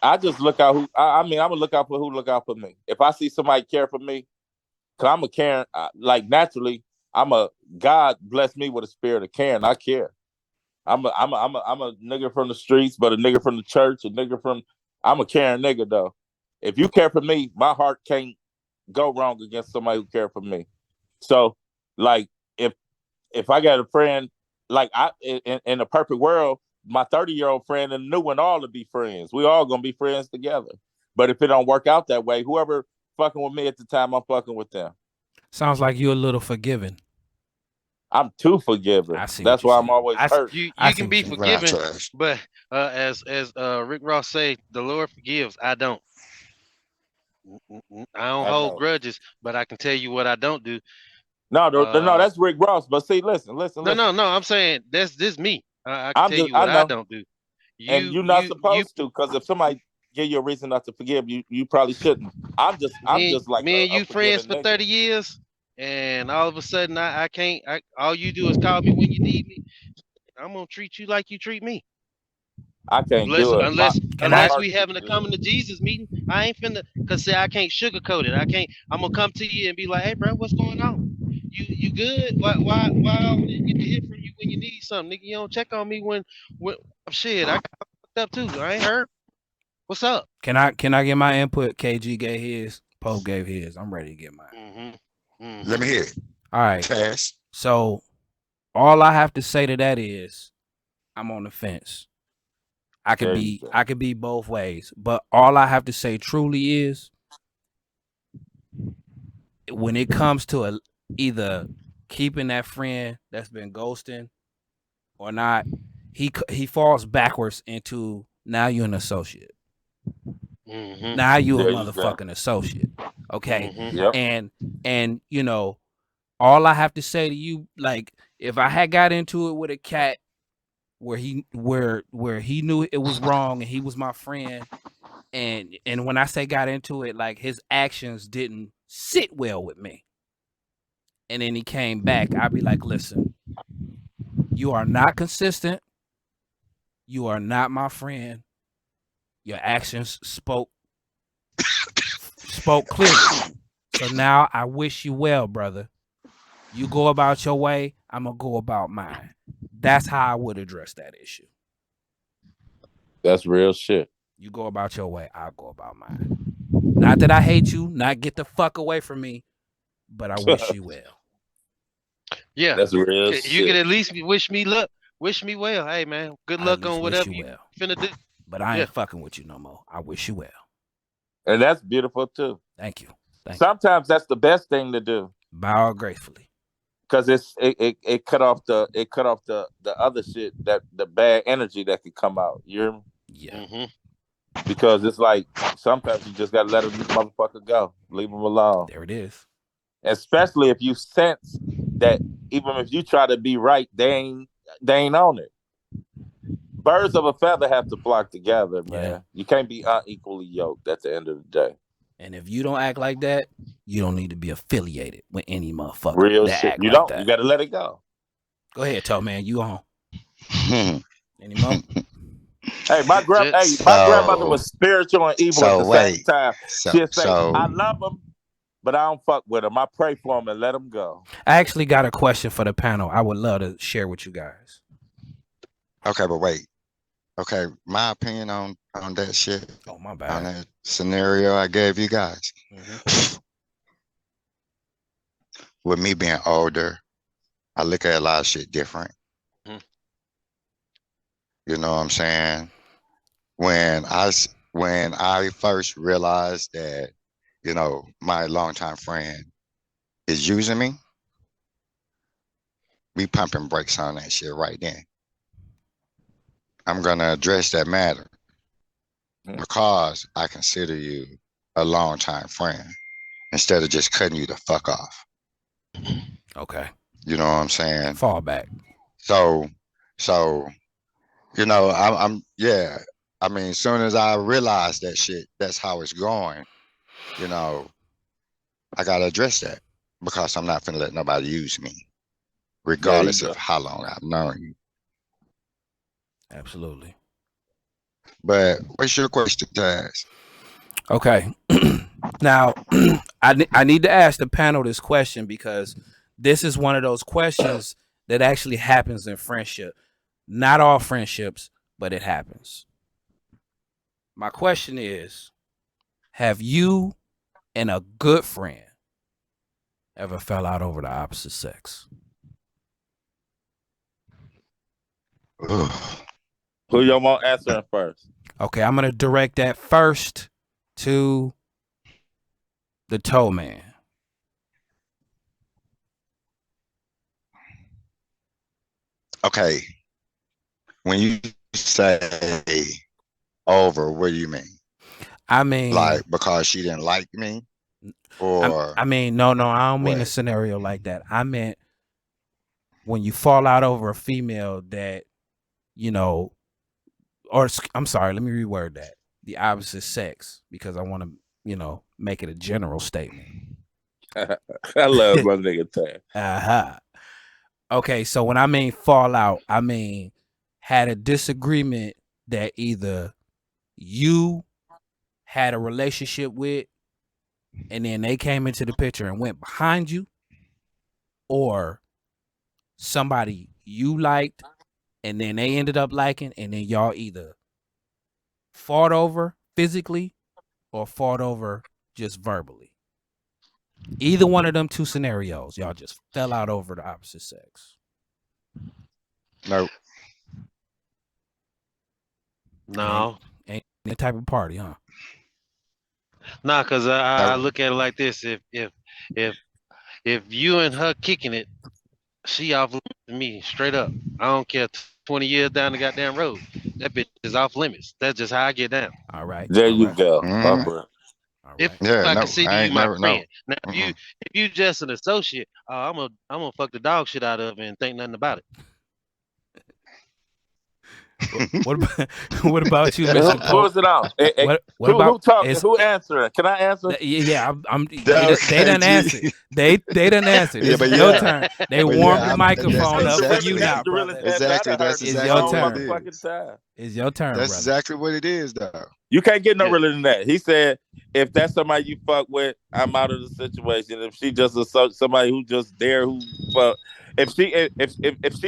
I just look out who. I'm gonna look out for who look out for me. If I see somebody care for me, cause I'm a caring. Like naturally, God bless me with a spirit of caring. I care. I'm a nigga from the streets, but a nigga from the church, I'm a caring nigga though. If you care for me, my heart can't go wrong against somebody who care for me. So, like, if I got a friend, like in a perfect world, my 30-year-old friend and the new one all to be friends. We all gonna be friends together. But if it don't work out that way, whoever fucking with me at the time, I'm fucking with them. Sounds like you're a little forgiving. I'm too forgiving. I see. That's why I'm always hurt. You can be forgiven, but as Rick Ross say, the Lord forgives. I don't. I don't hold grudges, but I can tell you what I don't do. No, that's Rick Ross. But see, listen. No. I'm saying this me. I can tell you what I don't do. And you're not supposed to, because if somebody give you a reason not to forgive, you probably shouldn't. I'm just like me and you friends for 30 years, and all of a sudden I can't. All you do is call me when you need me. I'm gonna treat you like you treat me. I can't do it Unless we having a coming to Jesus meeting. I ain't finna, cause say I can't sugarcoat it. I'm gonna come to you and be like, hey bro, what's going on? You good? Why I don't get to hear from you when you need something, nigga. You don't check on me when shit. I got fucked up too. I ain't heard. What's up? Can I get my input? KG gave his. Pope gave his. I'm ready to get mine. Let me hear it. All right. Tazz. So all I have to say to that is I'm on the fence. I could be both ways, but all I have to say truly is when it comes to either keeping that friend that's been ghosting or not, he falls backwards into now you're an associate. Now you a motherfucking associate. Okay. Yep. And you know, all I have to say to you, like, if I had got into it with a cat where he knew it was wrong and he was my friend, and when I say got into it, like his actions didn't sit well with me, and then he came back, I'd be like, listen, you are not consistent, you are not my friend, your actions spoke clearly. So now I wish you well, brother. You go about your way, I'm gonna go about mine. That's how I would address that issue. That's real shit. You go about your way, I'll go about mine. Not that I hate you, not get the fuck away from me, but I wish you well. Yeah, that's real shit. You can at least wish me luck. Wish me well. Hey man, good luck on whatever you finna do. But I ain't fucking with you no more. I wish you well. And that's beautiful too. Thank you. Sometimes that's the best thing to do. Bow gracefully. Because it cut off the other shit, that the bad energy that could come out. You hear me? Yeah. Because it's like sometimes you just gotta let a motherfucker go. Leave him alone. There it is. Especially if you sense that even if you try to be right, they ain't on it. Birds of a feather have to flock together, man. Yeah. You can't be unequally yoked at the end of the day. And if you don't act like that, you don't need to be affiliated with any motherfucker. Real shit. You don't. You gotta let it go. Go ahead, Towman. You on? Any more? Hey, my grandmother was spiritual and evil at the same time. She'd say, I love him, but I don't fuck with him. I pray for him and let him go. I actually got a question for the panel I would love to share with you guys. Okay, but wait. Okay, my opinion on that shit. Oh, my bad. On that scenario I gave you guys. With me being older, I look at a lot of shit different. You know what I'm saying? When I first realized that, you know, my longtime friend is using me, we pumping brakes on that shit right then. I'm gonna address that matter because I consider you a longtime friend instead of just cutting you the fuck off. Okay. You know what I'm saying? Fall back. So, you know, I'm yeah. I mean, as soon as I realized that shit, that's how it's going. You know, I gotta address that because I'm not gonna let nobody use me, regardless of how long I've known you. Absolutely. But what's your question, Tazz? Okay. Now, I need to ask the panel this question because this is one of those questions that actually happens in friendship. Not all friendships, but it happens. My question is, have you and a good friend ever fell out over the opposite sex? Who y'all want answering first? Okay, I'm going to direct that first to the Towman. Okay. When you say over, what do you mean? I mean, like because she didn't like me, or I mean, no, I don't mean a scenario like that. I meant when you fall out over a female that, you know, or I'm sorry, let me reword that. The opposite sex, because I want to, you know, make it a general statement. I love my nigga Taz. Okay, so when I mean fall out, I mean had a disagreement that either you had a relationship with and then they came into the picture and went behind you, or somebody you liked and then they ended up liking, and then y'all either fought over physically or fought over just verbally. Either one of them two scenarios, y'all just fell out over the opposite sex. Nope. No. Ain't the type of party, huh? Nah, cause I No. look at it like this: if you and her kicking it, she off limits to me straight up. I don't care. 20 years down the goddamn road, that bitch is off limits. That's just how I get down. All right. There all you right, go. Mhm. Upper. all If right. Yeah, I no, consider I you ain't my never, no. friend, now if you just an associate, I'm gonna fuck the dog shit out of it and think nothing about it. What about what about you, Who, Mr. Pope? who's it on? What Who about talking? is Who answering? Can I answer? yeah, No, they done answered. They done answered. Yeah, This but is your yeah. turn. They But warmed yeah, the that's microphone up for exactly you That's now, the realest brother. answer I exactly done heard that's It's in a your exactly long what it turn. motherfucking is. time. It's your turn, That's brother. exactly what it is, though. You can't get no Yeah. realer than that. He said, if that's somebody you fuck with, I'm out of the situation. If she just somebody who just there who fuck, if she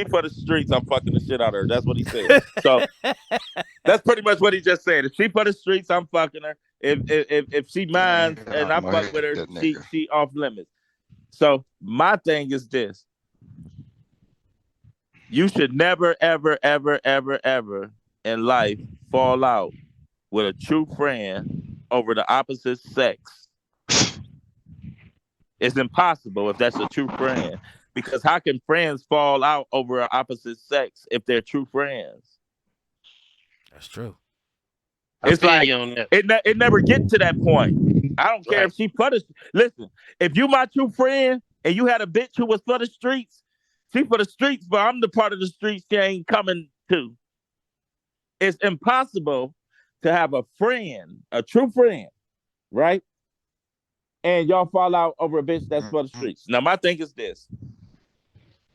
for the streets, I'm fucking the shit out of her. That's what he said. So that's pretty much what he just said. If she for the streets, I'm fucking her. If she Man, minds and I I'm fuck with her, that nigga. she off limits. So my thing is this: you should never, ever, ever, ever, ever in life fall out with a true friend over the opposite sex. It's impossible if that's a true friend. Because how can friends fall out over an opposite sex if they're true friends? That's true. I It's feel like you on that. it never get to that point. I don't care Right. if she for the listen. If you my true friend and you had a bitch who was for the streets, she for the streets, but I'm the part of the streets she ain't coming to. It's impossible to have a friend, a true friend, right? And y'all fall out over a bitch that's for the streets. Now my thing is this: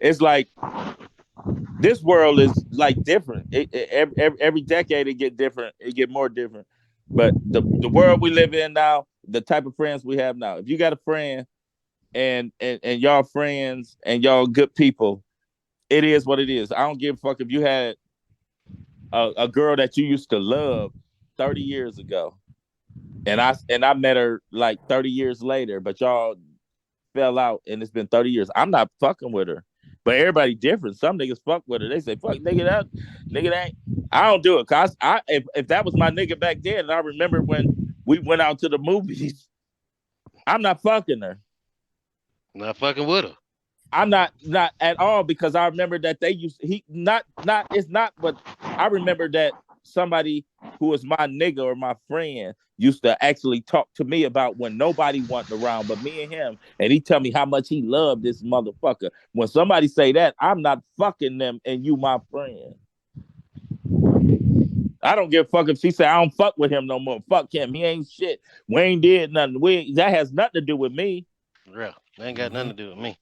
it's like this world is like different. Every decade it get different. It get more different. But the world we live in now, the type of friends we have now. If you got a friend and y'all friends and y'all good people, it is what it is. I don't give a fuck if you had a girl that you used to love 30 years ago, and I met her like 30 years later, but y'all fell out and it's been 30 years. I'm not fucking with her. But everybody different. Some niggas fuck with her. They say, fuck nigga that ain't. I don't do it. Cause if that was my nigga back then, and I remember when we went out to the movies, I'm not fucking her. Not fucking with her. I'm not at all, because I remember that they used it's not, but I remember that somebody who was my nigga or my friend used to actually talk to me about when nobody wasn't around but me and him, and he tell me how much he loved this motherfucker. When somebody say that, I'm not fucking them and you my friend. I don't give a fuck if she say I don't fuck with him no more. Fuck him. He ain't shit. We ain't did nothing. That has nothing to do with me. Real. That ain't got nothing to do with me.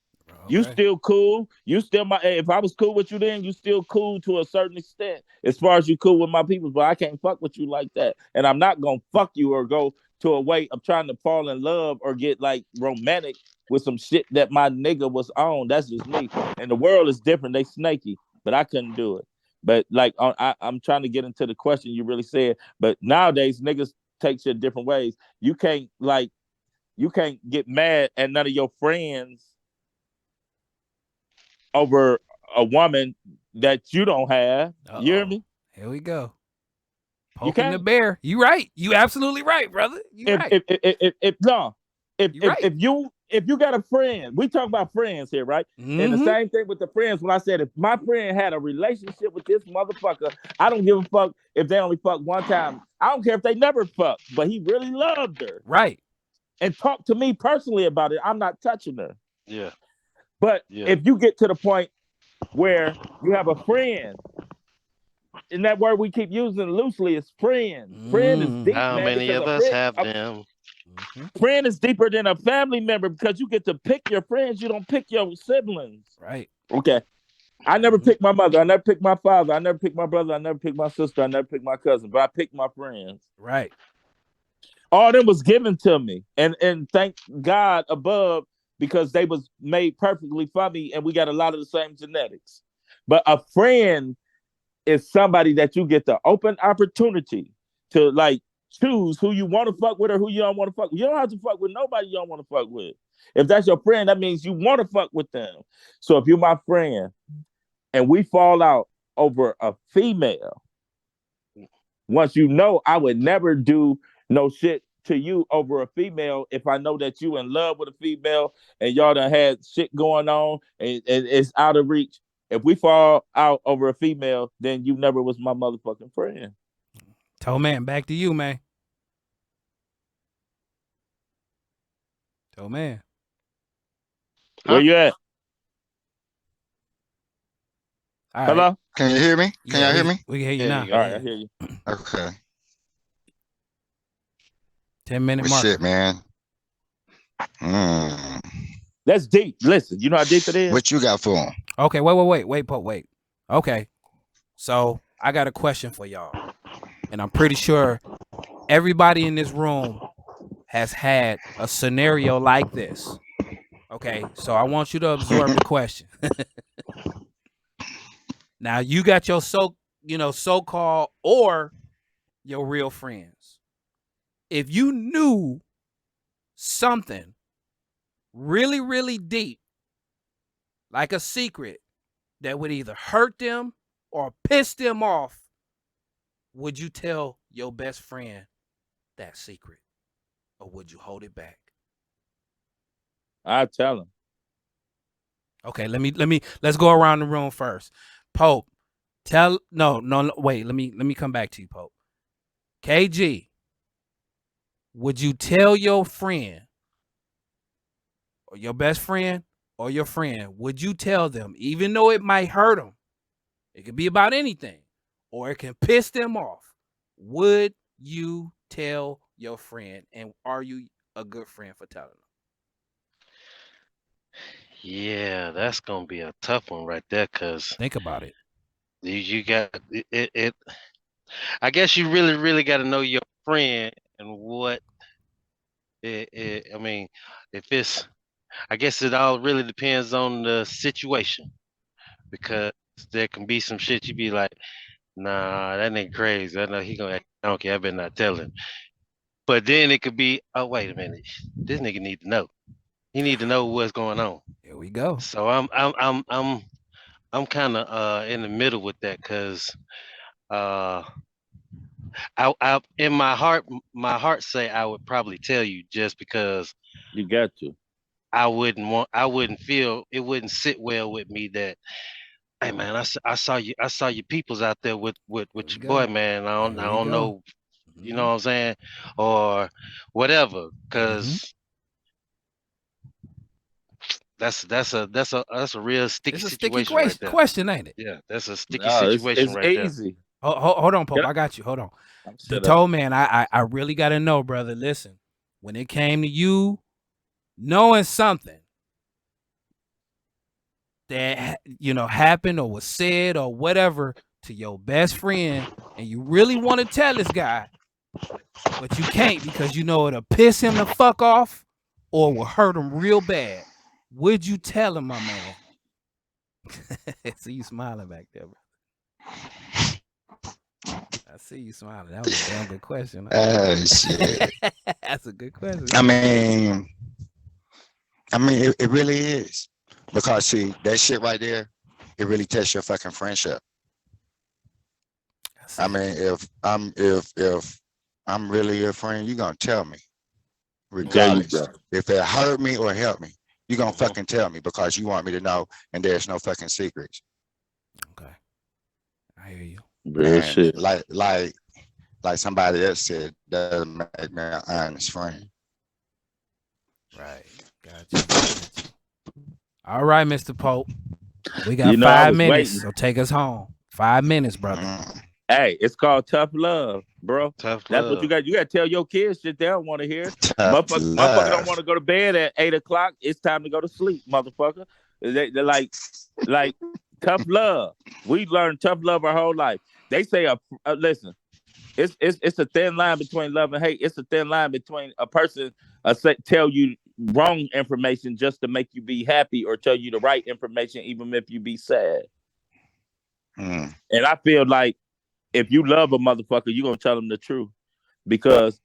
You Okay. still cool. You still my. If I was cool with you then, you still cool to a certain extent. As far as you cool with my people, but I can't fuck with you like that. And I'm not gonna fuck you or go to a way of trying to fall in love or get like romantic with some shit that my nigga was on. That's just me. And the world is different. They snaky, but I couldn't do it. But like I'm trying to get into the question you really said. But nowadays niggas take shit different ways. You can't get mad at none of your friends over a woman that you don't have. You hear me? Here we go. You Poking the can't. bear. You right. You absolutely right, brother. You right. If you got a friend, we talk about friends here, right? And the same thing with the friends. When I said if my friend had a relationship with this motherfucker, I don't give a fuck if they only fuck one time. I don't care if they never fuck, but he really loved her. Right. And talk to me personally about it. I'm not touching her. Yeah. But Yeah. if you get to the point where you have a friend, and that word we keep using loosely is friend. Friend is deep, How man. many of us have them? Friend is deeper than a family member because you get to pick your friends. You don't pick your siblings. Right. Okay. I never picked my mother. I never picked my father. I never picked my brother. I never picked my sister. I never picked my cousin. But I picked my friends. Right. All them was given to me. And thank God above, because they was made perfectly for me and we got a lot of the same genetics. But a friend is somebody that you get the open opportunity to like choose who you want to fuck with or who you don't want to fuck with. You don't have to fuck with nobody you don't want to fuck with. If that's your friend, that means you want to fuck with them. So if you're my friend and we fall out over a female, once you know I would never do no shit to you over a female if I know that you in love with a female and y'all done had shit going on and it's out of reach. If we fall out over a female, then you never was my motherfucking friend. Towman, back to you, man. Towman. Where you at? All Hello? right. Can you hear me? Can y'all hear me? We can hear you Yeah, now. you All right, I hear you. Okay. 10-minute Well, mark. shit, man. Mm. That's deep. Listen, you know how deep it is? What you got for him? Okay, wait, Pope, wait. Okay, so I got a question for y'all, and I'm pretty sure everybody in this room has had a scenario like this. Okay, so I want you to absorb the question. Now you got your so-called or your real friends. If you knew something really, really deep, like a secret that would either hurt them or piss them off, would you tell your best friend that secret, or would you hold it back? I tell him. Okay, let's go around the room first. Pope, wait, let me come back to you, Pope. KG, would you tell your friend or your best friend or your friend, would you tell them, even though it might hurt them, it could be about anything, or it can piss them off, would you tell your friend, and are you a good friend for telling them? Yeah, that's gonna be a tough one right there, cause Think about it. you got it. I guess you really, really got to know your friend and what I mean, if it's, I guess it all really depends on the situation, because there can be some shit you be like, nah, that nigga crazy. I know he gonna act donkey. I better not tell him. But then it could be, oh wait a minute, this nigga need to know. He need to know what's going on. Here we go. So I'm kind of in the middle with that, cause I in my heart say I would probably tell you, just because You got to. I wouldn't feel, it wouldn't sit well with me that, hey man, I saw your peoples out there with your boy, man. I don't know, you know what I'm saying, or whatever, because that's a real sticky It's a situation sticky right there. question, ain't it? Yeah, that's a sticky situation it's right easy. Hold on, Pope. I got you. Hold on. The Towman, I really got to know, brother. Listen, when it came to you knowing something that happened or was said or whatever to your best friend, and you really want to tell this guy, but you can't because you know it'll piss him the fuck off or will hurt him real bad, would you tell him, my man? See you smiling back there, bro. I see you smiling. That was a damn good question. Shit. That's a good question. I mean, it really is, because see that shit right there, it really tests your fucking friendship. I mean, if I'm really your friend, you gonna tell me, regardless if it hurt me or help me. You gonna fucking tell me because you want me to know, and there's no fucking secrets. Okay, I hear you. Real shit. Like somebody else said, doesn't make me an honest friend. Right. Gotcha. All right, Mr. Pope. We got You know, I 5 was minutes, waiting. so take us home. 5 minutes, brother. Hey, it's called tough love, bro. Tough That's love. what you got. You got to tell your kids shit they don't want to hear. Tough Motherfucker don't love. want to go to bed at 8 o'clock. It's time to go to sleep, motherfucker. They're like tough love. We learned tough love our whole life. They say, listen, it's a thin line between love and hate. It's a thin line between a person tell you wrong information just to make you be happy, or tell you the right information even if you be sad. And And I feel like if you love a motherfucker, you gonna tell them the truth, because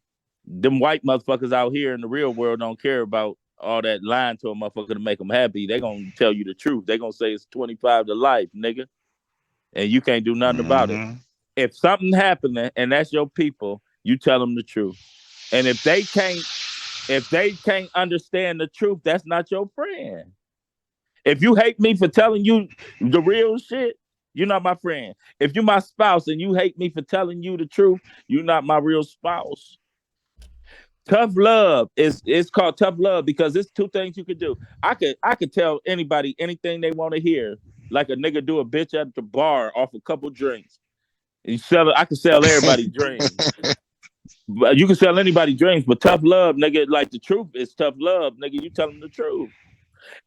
them white motherfuckers out here in the real world don't care about all that lying to a motherfucker to make them happy. They gonna tell you the truth. They gonna say it's 25 to life, nigga, and you can't do nothing about it. If something happening and that's your people, you tell them the truth. And if they can't understand the truth, that's not your friend. If you hate me for telling you the real shit, you're not my friend. If you're my spouse and you hate me for telling you the truth, you're not my real spouse. Tough love it's called tough love because it's two things you could do. I could tell anybody anything they want to hear, like a nigga do a bitch at the bar off a couple drinks. And I can sell everybody dreams. But you can sell anybody dreams, but tough love, nigga, like the truth is tough love, nigga. You tell them the truth.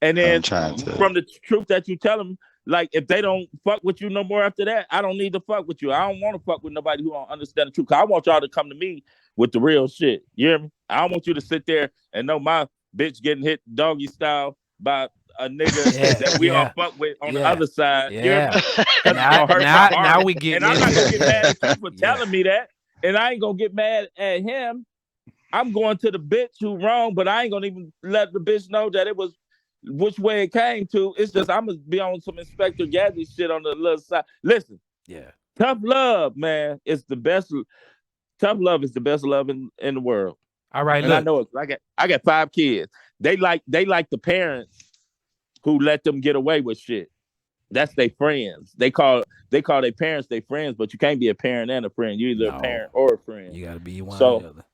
And then from the truth that you tell them, like if they don't fuck with you no more after that, I don't need to fuck with you. I don't want to fuck with nobody who don't understand the truth. Cause I want y'all to come to me with the real shit. You hear me? I don't want you to sit there and know my bitch getting hit doggy style by a nigga that we all fuck with on the other side. Yeah. Now we get. And I'm not gonna get mad at you for telling me that, and I ain't gonna get mad at him. I'm going to the bitch who wrong, but I ain't gonna even let the bitch know that it was which way it came to. It's just I'm gonna be on some Inspector Gadget shit on the little side. Listen, tough love, man, it's the best. Tough love is the best love in the world. All right, and look. I know it. I got 5 kids. They like the parents who let them get away with shit. That's their friends. They call their parents their friends, but you can't be a parent and a friend. You're either a parent or a friend. You gotta be one or the other.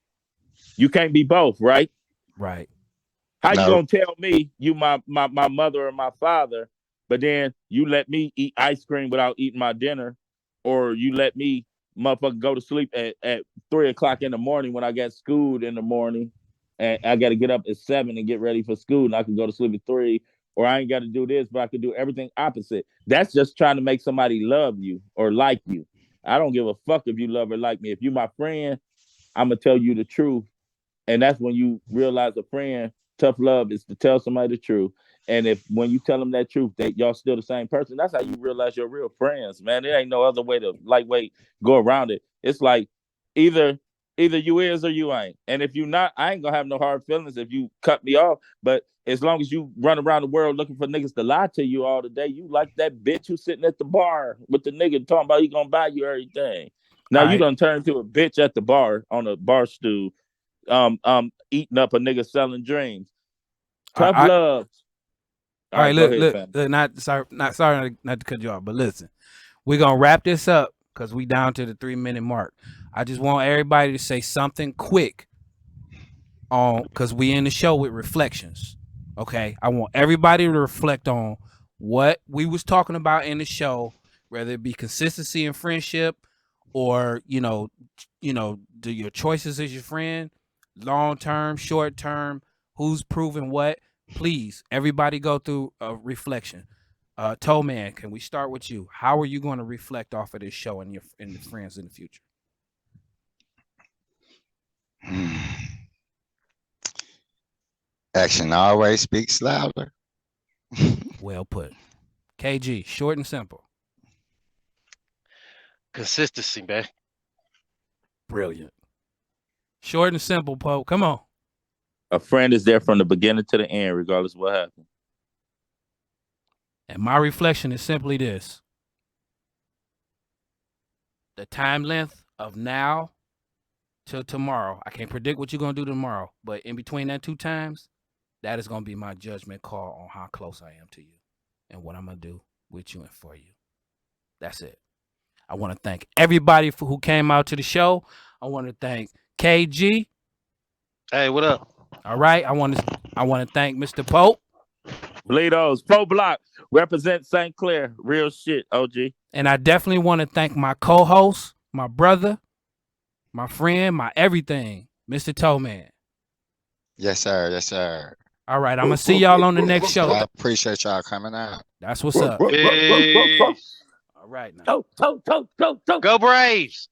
You can't be both, right? Right. How you gonna tell me you my mother or my father, but then you let me eat ice cream without eating my dinner, or you let me motherfucker go to sleep at 3 o'clock in the morning when I got schooled in the morning, and I got to get up at 7 and get ready for school, and I can go to sleep at 3, or I ain't got to do this, but I could do everything opposite. That's just trying to make somebody love you or like you. I don't give a fuck if you love or like me. If you my friend, I'm gonna tell you the truth, and that's when you realize a friend. Tough love is to tell somebody the truth. And if when you tell them that truth, that y'all still the same person, that's how you realize you're real friends, man. There ain't no other way to lightweight go around it. It's like either you is or you ain't. And if you not, I ain't gonna have no hard feelings if you cut me off. But as long as you run around the world looking for niggas to lie to you all the day, you like that bitch who's sitting at the bar with the nigga talking about he gonna buy you everything. Now you done turn into a bitch at the bar on a bar stool, eating up a nigga selling dreams. Tough love. All right, look, not sorry not to cut you off, but listen, we're gonna wrap this up because we down to the 3-minute mark. I just want everybody to say something quick on because we in the show with reflections. Okay, I want everybody to reflect on what we was talking about in the show, whether it be consistency in friendship or do your choices as your friend, long term, short term, who's proving what. Please, everybody go through a reflection. Towman, can we start with you? How are you going to reflect off of this show and the friends in the future? Action always speaks louder. Well put. KG, short and simple. Consistency, man. Brilliant. Short and simple, Poe. Come on. A friend is there from the beginning to the end, regardless of what happens. And my reflection is simply this. The time length of now till tomorrow. I can't predict what you're going to do tomorrow, but in between that 2 times, that is going to be my judgment call on how close I am to you and what I'm going to do with you and for you. That's it. I want to thank everybody who came out to the show. I want to thank KG. Hey, what up? All right. I want to thank Mr. Pope. Bleedos, Pope Block, represent St. Clair. Real shit, OG. And I definitely want to thank my co-host, my brother, my friend, my everything, Mr. Towman. Yes, sir. Yes, sir. All right. I'm going to see y'all on the next show. I appreciate y'all coming out. That's what's up. Peace. All right. Now. Go. Go Braves.